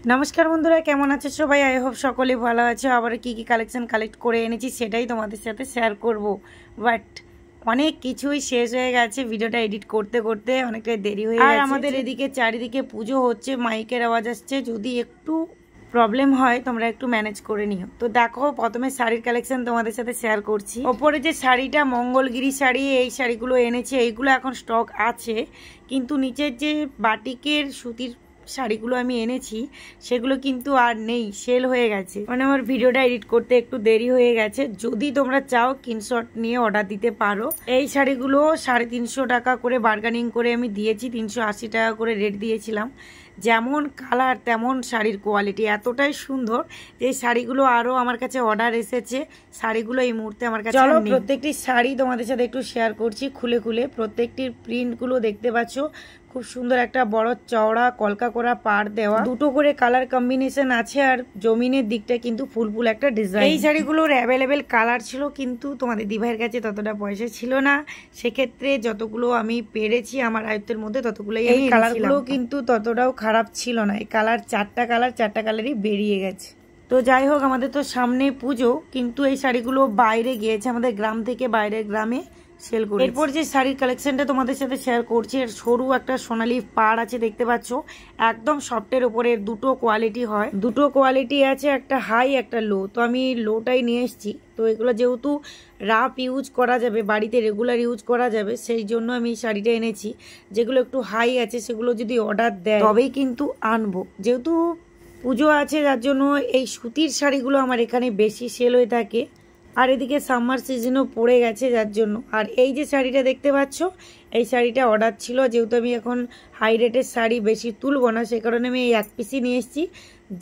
নমস্কার বন্ধুরা, কেমন আছো সবাই? আই হোপ সকলে ভালো আছো। আবার কি কালেকশন কালেক্ট করে এনেছি সেটাই তোমাদের সাথে শেয়ার করব। বাট অনেক কিছুই শেষ হয়ে গেছে, ভিডিওটা এডিট করতে করতে অনেকটাই দেরি হয়ে গেছে। আর আমাদের এদিকে চারিদিকে পুজো হচ্ছে, মাইকের আওয়াজ আসছে, যদি একটু প্রবলেম হয় তোমরা একটু ম্যানেজ করে নিও। তো দেখো, প্রথমে শাড়ির কালেকশন তোমাদের সাথে শেয়ার করছি। ওপরে যে শাড়িটা মঙ্গলগিরি শাড়ি, এই শাড়িগুলো এনেছে, এইগুলো এখন স্টক আছে, কিন্তু নিচের যে বাটিকের সুতির শাড়িগুলো আমি এনেছি সেগুলো কিন্তু আর নেই, সেল হয়ে গেছে। মানে আমার ভিডিওটা এডিট করতে একটু দেরি হয়ে গেছে। যদি তোমরা চাও স্ক্রিনশট নিয়ে অর্ডার দিতে পারো। এই শাড়িগুলো 350 টাকা করে বার্গেনিং করে আমি দিয়েছি, 380 টাকা করে রেট দিয়েছিলাম। যেমন কালার তেমন শাড়ির কোয়ালিটি এতটাই সুন্দর যে শাড়িগুলো আরও আমার কাছে অর্ডার এসেছে। শাড়িগুলো এই মুহূর্তে আমার কাছে চলো প্রত্যেকটি শাড়ি তোমাদের সাথে একটু শেয়ার করছি খুলে খুলে। প্রত্যেকটির প্রিন্টগুলো দেখতে পাচ্ছ, খুব সুন্দর একটা বড় চওড়া কলকা করা পাড় দেওয়া, দুটো করে কালার কম্বিনেশন আছে, আর জমিনের দিকটা কিন্তু ফুল ফুল একটা ডিজাইন। এই শাড়িগুলোর অ্যাভেলেবেল কালার ছিল, কিন্তু তোমাদের দিভাইয়ের কাছে ততটা পয়সা ছিল না, সেক্ষেত্রে যতগুলো আমি পেরেছি আমার আয়ত্তের মধ্যে ততগুলোই। এই কালারগুলো কিন্তু ততটাও খারাপ ছিল না। এই কালার চারটা কালারই বেরিয়ে গেছে। তো যাই হোক, আমাদের তো সামনে পুজো, কিন্তু এই শাড়িগুলো বাইরে গিয়েছে, আমাদের গ্রাম থেকে বাইরের গ্রামে সেল করে। এরপর যে শাড়ির কালেকশনটা তোমাদের সাথে শেয়ার করছি, এর সরু একটা সোনালি পাড় আছে, দেখতে পাচ্ছ, একদম সফটের উপরে। দুটো কোয়ালিটি হয়, দুটো কোয়ালিটি আছে, একটা হাই একটা লো। তো আমি লোটাই নিয়ে এসেছি। তো এগুলো যেহেতু রাফ ইউজ করা যাবে, বাড়িতে রেগুলার ইউজ করা যাবে, সেই জন্য আমি এই শাড়িটা এনেছি। যেগুলো একটু হাই আছে সেগুলো যদি অর্ডার দেয় তবেই কিন্তু আনবো। যেহেতু পুজো আছে যার জন্য এই সুতির শাড়িগুলো আমার এখানে বেশি সেল হয়ে থাকে। আর এদিকে সামার সিজনও পড়ে গেছে যার জন্য। আর এই যে শাড়িটা দেখতে পাচ্ছ, এই শাড়িটা অর্ডার ছিল। যেহেতু আমি এখন হাই রেটের শাড়ি বেশি তুলবো না, সে কারণে আমি এই এক পিসই নিয়ে এসেছি।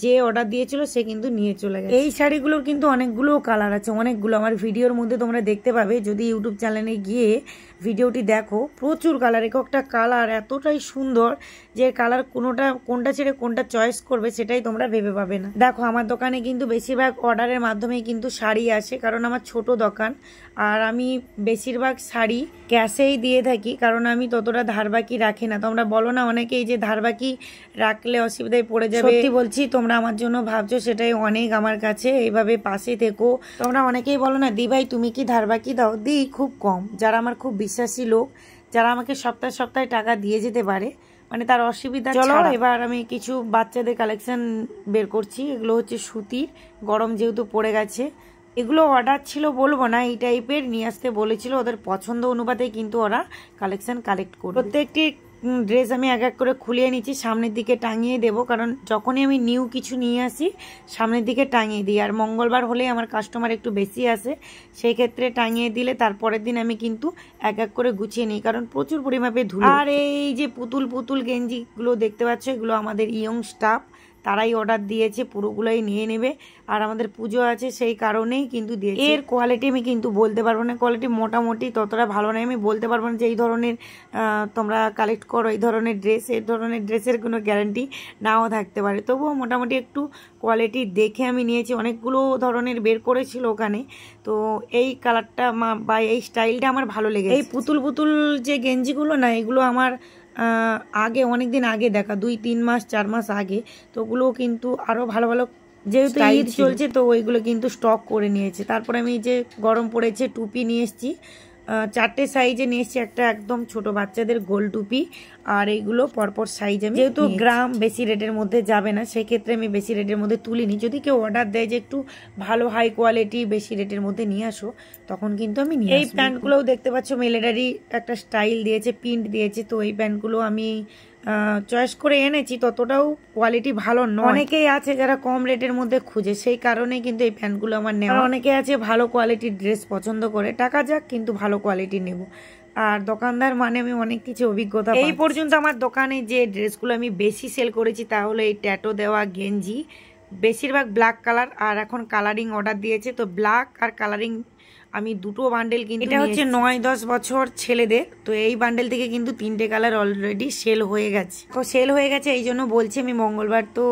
যে অর্ডার দিয়েছিল সে কিন্তু নিয়ে চলে গেছে। এই শাড়িগুলোর কিন্তু অনেকগুলো কালার আছে, অনেকগুলো। আমার ভিডিওর মধ্যে তোমরা দেখতে পাবে, যদি ইউটিউব চ্যানেলে গিয়ে ভিডিওটি দেখো, প্রচুর কালার। একটা কালার এতটাই সুন্দর যে কালার কোনটা ছেড়ে কোনটা চয়েস করবে সেটাই তোমরা ভেবে পাবে না। দেখো, আমার দোকানে কিন্তু বেশিরভাগ অর্ডারের মাধ্যমেই কিন্তু শাড়ি আসে, কারণ আমার ছোট দোকান। আর আমি বেশিরভাগ শাড়ি ক্যাশেই দিয়ে থাকি, কারণ আমি ততটা ধার বাকি রাখি না। তোমরা বলো না অনেকেই যে ধার বাকি রাখলে অসুবিধায় পড়ে যাবে। সত্যি বলছি, তোমরা আমার জন্য ভাবছো, সেটাই অনেক আমার কাছে। এইভাবে পাশে থেকো। তোমরা অনেকেই বলো না, দি ভাই তুমি কি ধার বাকি দাও? দিই, খুব কম। যারা আমার খুব বিশ্বাসী লোক, যারা আমাকে সপ্তাহে সপ্তাহে টাকা দিয়ে যেতে পারে, মানে তার অসুবিধা। চলো এবার আমি কিছু বাচ্চাদের কালেকশন বের করছি। এগুলো হচ্ছে সুতির, গরম যেহেতু পড়ে গেছে। এগুলো অর্ডার ছিল বলবো না, এই টাইপের নিয়ে আসতে বলেছিল, ওদের পছন্দ অনুপাতে কিন্তু ওরা কালেকশন কালেক্ট করবে। প্রত্যেকটি ড্রেস আমি এক এক করে খুলিয়ে নিচ্ছি, সামনের দিকে টাঙিয়ে দেবো, কারণ যখনই আমি নিউ কিছু নিয়ে আসি সামনের দিকে টাঙিয়ে দিই। আর মঙ্গলবার হলে আমার কাস্টমার একটু বেশি আসে, সেই ক্ষেত্রে টাঙিয়ে দিলে তারপরের দিন আমি কিন্তু এক এক করে গুছিয়ে নিই, কারণ প্রচুর পরিমাপে ধুলো। আর এই যে পুতুল পুতুল গেঞ্জিগুলো দেখতে পাচ্ছ, এগুলো আমাদের ইয়ং স্টাফ, তারাই অর্ডার দিয়েছে, পুরোগুলোই নিয়ে নেবে। আর আমাদের পুজো আছে সেই কারণেই কিন্তু দিয়েছে। এর কোয়ালিটি আমি কিন্তু বলতে পারবো না, কোয়ালিটি মোটামুটি ততটা ভালো নয়। আমি বলতে পারবো না যে এই ধরনের তোমরা কালেক্ট করো এই ধরনের ড্রেস। এই ধরনের ড্রেসের কোনো গ্যারান্টি নাও থাকতে পারে, তবুও মোটামুটি একটু কোয়ালিটি দেখে আমি নিয়েছি। অনেকগুলো ধরনের বের করেছিল ওখানে, তো এই কালারটা বা এই স্টাইলটা আমার ভালো লেগেছে। এই পুতুল পুতুল যে গেঞ্জিগুলো না, এগুলো আমার আগে অনেকদিন আগে দেখা, 2-3 মাস 4 মাস আগে। তো ওগুলো কিন্তু আরো ভালো ভালো, যেহেতু ঈদ চলছে তো ওইগুলো কিন্তু স্টক করে নিয়েছে। তারপরে আমি যে গরম পড়েছে টুপি নিয়ে এসেছি, 4টে সাইজে নিয়ে এসেছি। একটা একদম ছোট বাচ্চাদের গোল টুপি, আর এইগুলো পরপর সাইজ। আমি যেহেতু গ্রাম বেশি রেটের মধ্যে যাবে না, সেই ক্ষেত্রে আমি বেশি রেটের মধ্যে তুলিনি। যদি কেউ অর্ডার দেয় যে একটু ভালো হাই কোয়ালিটি বেশি রেটের মধ্যে নিয়ে আসো, তখন কিন্তু আমি নিয়ে আসি। এই প্যান্টগুলোও দেখতে পাচ্ছ, মিলিটারি একটা স্টাইল দিয়েছে, প্রিন্ট দিয়েছে। তো এই প্যান্টগুলো আমি চয়েস করে এনেছি, ততটাও কোয়ালিটি ভালো নয়। অনেকেই আছে যারা কম রেটের মধ্যে খুঁজে, সেই কারণে কিন্তু এই প্যান্টগুলো আমার নেওয়া। অনেকে আছে ভালো কোয়ালিটির ড্রেস পছন্দ করে, টাকা যাক কিন্তু ভালো কোয়ালিটি নেব। আর দোকানদার মানে আমি অনেক কিছু অভিজ্ঞতা। এই পর্যন্ত আমার দোকানে যে ড্রেসগুলো আমি বেশি সেল করেছি তা হলো এই ট্যাটো দেওয়া গেঞ্জি, বেশিরভাগ ব্ল্যাক কালার। আর এখন কালারিং অর্ডার দিয়েছে, তো ব্ল্যাক আর কালারিং আমি দুটো বান্ডেল কিন্তু। এটা হচ্ছে 9-10 বছর ছেলেদের। তো এই বান্ডেল থেকে কিন্তু 3টে কালার অলরেডি সেল হয়ে গেছে। তো সেল হয়ে গেছে এই জন্য বলছি, আমি মঙ্গলবার তো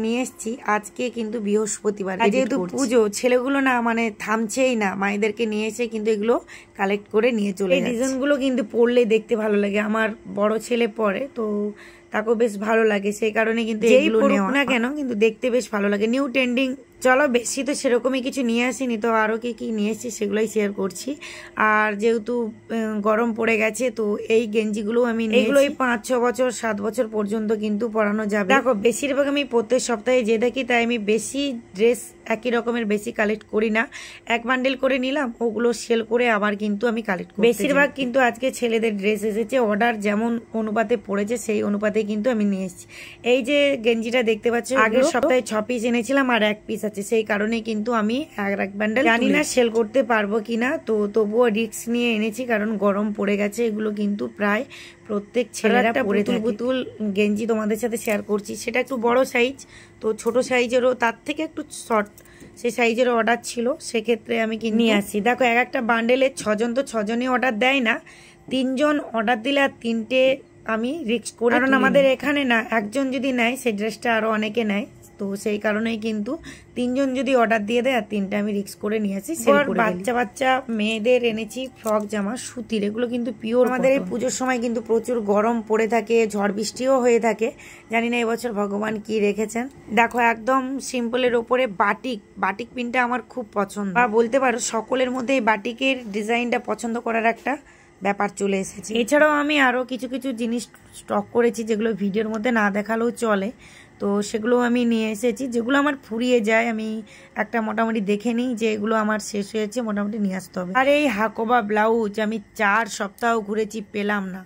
নিয়ে এসেছি, আজকে কিন্তু বৃহস্পতিবার, যেহেতু পুজো, ছেলেগুলো না মানে থামছেই না, মায়েদেরকে নিয়ে এসে কিন্তু এগুলো কালেক্ট করে নিয়ে চলে। এই ডিজাইনগুলো কিন্তু পরলে দেখতে ভালো লাগে, আমার বড় ছেলে পরে, তো তাকেও বেশ ভালো লাগে, সেই কারণে কিন্তু এগুলো নেওয়া না কেন কিন্তু দেখতে বেশ ভালো লাগে। New trending. চলো বেশি তো সেরকমই কিছু নিয়ে আসিনি, তো আরও কি কি নিয়ে এসেছি সেগুলোই শেয়ার করছি। আর যেহেতু গরম পড়ে গেছে তো এই গেঞ্জিগুলো আমি এগুলোই 5-6 বছর 7 বছর পর্যন্ত কিন্তু পরানো যাবে। দেখো বেশিরভাগ আমি প্রত্যেক সপ্তাহে যে থাকি, তাই আমি বেশি ড্রেস একই রকমের বেশি কালেক্ট করি না। এক বান্ডেল করে নিলাম, ওগুলো সেল করে আবার কিন্তু আমি কালেক্ট করি। বেশিরভাগ কিন্তু আজকে ছেলেদের ড্রেস এসেছে, অর্ডার যেমন অনুপাতে পড়েছে সেই অনুপাতে কিন্তু আমি নিয়ে এসেছি। এই যে গেঞ্জিটা দেখতে পাচ্ছ, আগের সপ্তাহে 6 পিস এনেছিলাম আর 1 পিস আছে, সেই কারণে কিন্তু আমি এক বান্ডেল, জানি না সেল করতে পারবো কিনা, তো তবুও রিস্ক নিয়ে এনেছি কারণ গরম পড়ে গেছে। এগুলো কিন্তু প্রায় প্রত্যেক ছেলেরা পরে থাকে। পুতুল গেঞ্জি তোমাদের সাথে শেয়ার করছি, সেটা একটু বড় সাইজ, তো ছোট সাইজেরও তার থেকে একটু শর্ট সেই সাইজের অর্ডার ছিল, সেক্ষেত্রে আমি কি নিয়ে আসি। দেখো একটা বান্ডেলে 6 জন, তো 6 জনই অর্ডার দেয় না, 3 জন অর্ডার দিলে আর 3টে আমি রিস্ক করি, কারণ আমাদের এখানে না একজন যদি নেয় সেই ড্রেসটা আরো অনেকে নেয়, তো সেই কারণেই কিন্তু 3 জন যদি অর্ডার দিয়ে দেয় আর 3টা আমি রিস্ক করে নিয়ে আসি। বাচ্চা মেয়েদের এনেছি ফ্রক জামা সুতির, এগুলো কিন্তু পিওর। আমাদের এই পুজোর সময় কিন্তু প্রচুর গরম পড়ে থাকে, ঝড় বৃষ্টিও হয়ে থাকে, জানি না এবছর ভগবান কি রেখেছেন। দেখো একদম সিম্পলের ওপরে বাটিক প্রিন্টটা আমার খুব পছন্দ, বা বলতে পারো সকলের মধ্যে এই বাটিকের ডিজাইনটা পছন্দ করার একটা ব্যাপার চলে এসেছে। এছাড়াও আমি আরো কিছু কিছু জিনিস স্টক করেছি যেগুলো ভিডিওর মধ্যে না দেখালেও চলে, তো সেগুলো আমি নিয়ে এসেছি। যেগুলো আমার ফুরিয়ে যায় আমি একটা মোটামুটি দেখে নিই যে এগুলো আমার শেষ হয়েছে, মোটামুটি নিয়ে আসতে হবে। আর এই হাকোবা ব্লাউজ আমি 4 সপ্তাহ ঘুরেছি, পেলাম না,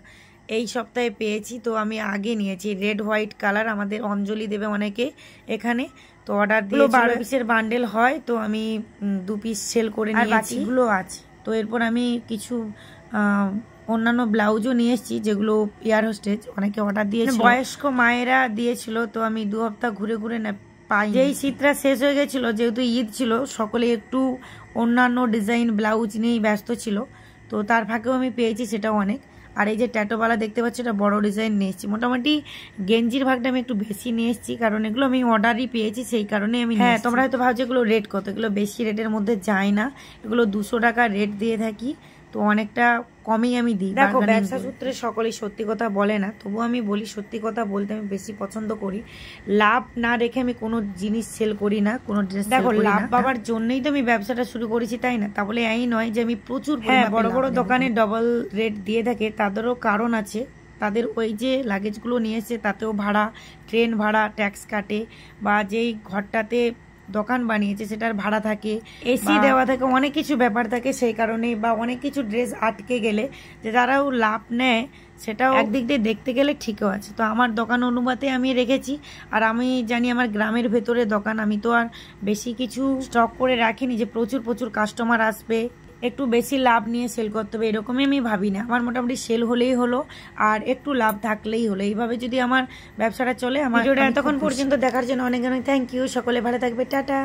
এই সপ্তাহে পেয়েছি, তো আমি আগে নিয়েছি। রেড হোয়াইট কালার, আমাদের অঞ্জলি দেবে অনেকে এখানে, তো অর্ডার দিয়ে 12 পিসের বান্ডেল হয়, তো আমি 2 পিস সেল করে নিয়েছি, বাকিগুলো আছে। তো এরপর আমি কিছু অন্যান্য ব্লাউজও নিয়ে এসেছি যেগুলো এয়ার হোস্টেজ অনেকে অর্ডার দিয়েছিল, বয়স্ক মায়েরা দিয়েছিল, তো আমি 2 সপ্তাহ ঘুরে ঘুরে না পাই। যেই শীতটা শেষ হয়ে গেছিল, যেহেতু ঈদ ছিল, সকলে একটু অন্যান্য ডিজাইন ব্লাউজ নিয়েই ব্যস্ত ছিল, তো তার ফাঁকেও আমি পেয়েছি, সেটাও অনেক। আর এই যে ট্যাটোওয়ালা দেখতে পাচ্ছি, এটা বড় ডিজাইন নিয়ে এসেছি। মোটামুটি গেঞ্জির ভাগটা আমি একটু বেশি নিয়ে এসেছি, কারণ এগুলো আমি অর্ডারই পেয়েছি, সেই কারণে আমি। হ্যাঁ, তোমরা হয়তো ভাবছো এগুলো রেট কত, এগুলো বেশি রেটের মধ্যে যায় না, এগুলো 200 টাকা রেট দিয়ে থাকি, তো অনেকটা কমই আমি দিই। দেখো ব্যবসা সূত্রে সকলেই সত্যি কথা বলে না, তবুও আমি বলি সত্যি কথা বলতে আমি বেশি পছন্দ করি। লাভ না রেখে আমি কোনো জিনিস সেল করি না, কোনো ড্রেস। দেখো লাভ পাওয়ার জন্যই তো আমি ব্যবসাটা শুরু করেছি, তাই না? তা বলে এই নয় যে আমি প্রচুর বড় বড় দোকানে ডবল রেট দিয়ে থাকে, তাদেরও কারণ আছে। তাদের ওই যে লাগেজগুলো নিয়ে এসে তাতেও ভাড়া, ট্রেন ভাড়া, ট্যাক্স কাটে, বা যেই ঘরটাতে দোকান বানিয়েছে সেটার ভাড়া থাকে, এসি দেওয়া থাকে, অনেক কিছু ব্যাপার থাকে, সেই কারণে বা অনেক কিছু ড্রেস আটকে গেলে যে তারাও লাভ নেয়, সেটাও একদিক দিয়ে দেখতে গেলে ঠিকও আছে। তো আমার দোকান অনুপাতে আমি রেখেছি, আর আমি জানি আমার গ্রামের ভেতরে দোকান, আমি তো আর বেশি কিছু স্টক করে রাখিনি যে প্রচুর কাস্টমার আসবে, একটু বেশি লাভ নিয়ে সেল করতে হবে, এরকমই আমি ভাবি না। আমার মোটামুটি সেল হলেই হলো আর একটু লাভ থাকলেই হলো, এইভাবে যদি আমার ব্যবসাটা চলে। আমার ভিডিওটা এতক্ষণ পর্যন্ত দেখার জন্য অনেক অনেক থ্যাংক ইউ। সকলে ভালো থাকবে, টাটা।